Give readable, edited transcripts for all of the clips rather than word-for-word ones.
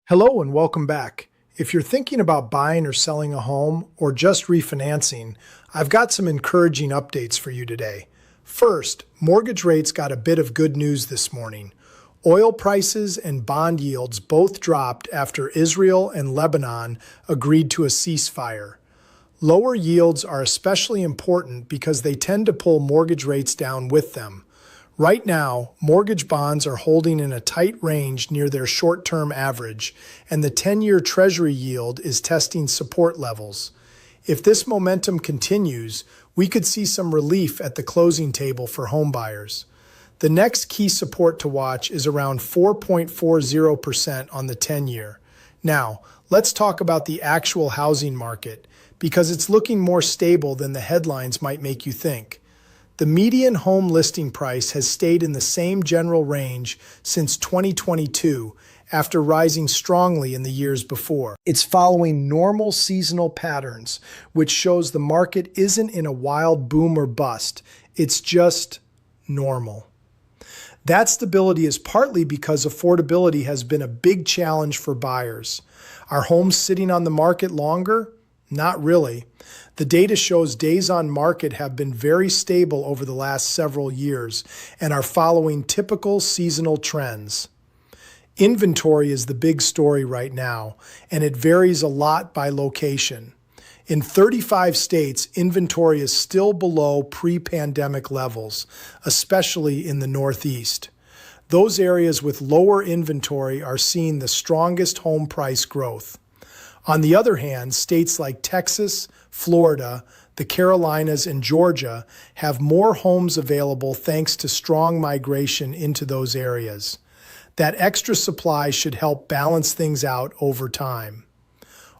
Hello and welcome back. If you're thinking about buying or selling a home or just refinancing, I've got some encouraging updates for you today. First, mortgage rates got a bit of good news this morning. Oil prices and bond yields both dropped after Israel and Lebanon agreed to a ceasefire. Lower yields are especially important because they tend to pull mortgage rates down with them. Right now, mortgage bonds are holding in a tight range near their short-term average, and the 10-year Treasury yield is testing support levels. If this momentum continues, we could see some relief at the closing table for homebuyers. The next key support to watch is around 4.40% on the 10-year. Now, let's talk about the actual housing market, because it's looking more stable than the headlines might make you think. The median home listing price has stayed in the same general range since 2022, after rising strongly in the years before. It's following normal seasonal patterns, which shows the market isn't in a wild boom or bust. It's just normal. That stability is partly because affordability has been a big challenge for buyers. Are homes sitting on the market longer? Not really. The data shows days on market have been very stable over the last several years and are following typical seasonal trends. Inventory is the big story right now, and it varies a lot by location. In 35 states, inventory is still below pre-pandemic levels, especially in the Northeast. Those areas with lower inventory are seeing the strongest home price growth. On the other hand, states like Texas, Florida, the Carolinas, and Georgia have more homes available thanks to strong migration into those areas. That extra supply should help balance things out over time.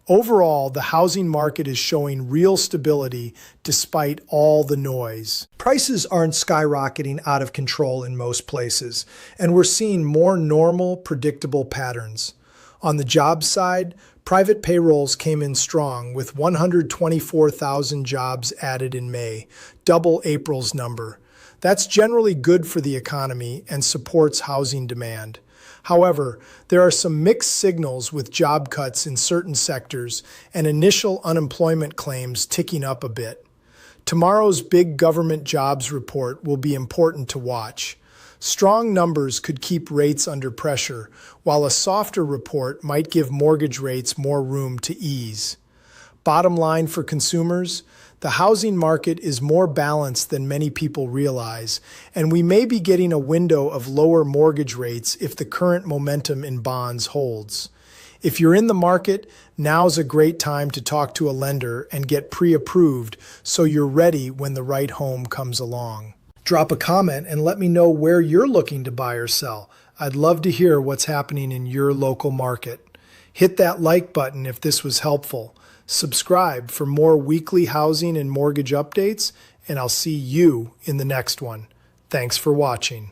Overall, the housing market is showing real stability despite all the noise. Prices aren't skyrocketing out of control in most places, and we're seeing more normal, predictable patterns. On the job side, private payrolls came in strong with 124,000 jobs added in May, double April's number. That's generally good for the economy and supports housing demand. However, there are some mixed signals with job cuts in certain sectors and initial unemployment claims ticking up a bit. Tomorrow's big government jobs report will be important to watch. Strong numbers could keep rates under pressure, while a softer report might give mortgage rates more room to ease. Bottom line for consumers, the housing market is more balanced than many people realize, and we may be getting a window of lower mortgage rates if the current momentum in bonds holds. If you're in the market, now's a great time to talk to a lender and get pre-approved so you're ready when the right home comes along. Drop a comment and let me know where you're looking to buy or sell. I'd love to hear what's happening in your local market. Hit that like button if this was helpful. Subscribe for more weekly housing and mortgage updates, and I'll see you in the next one. Thanks for watching.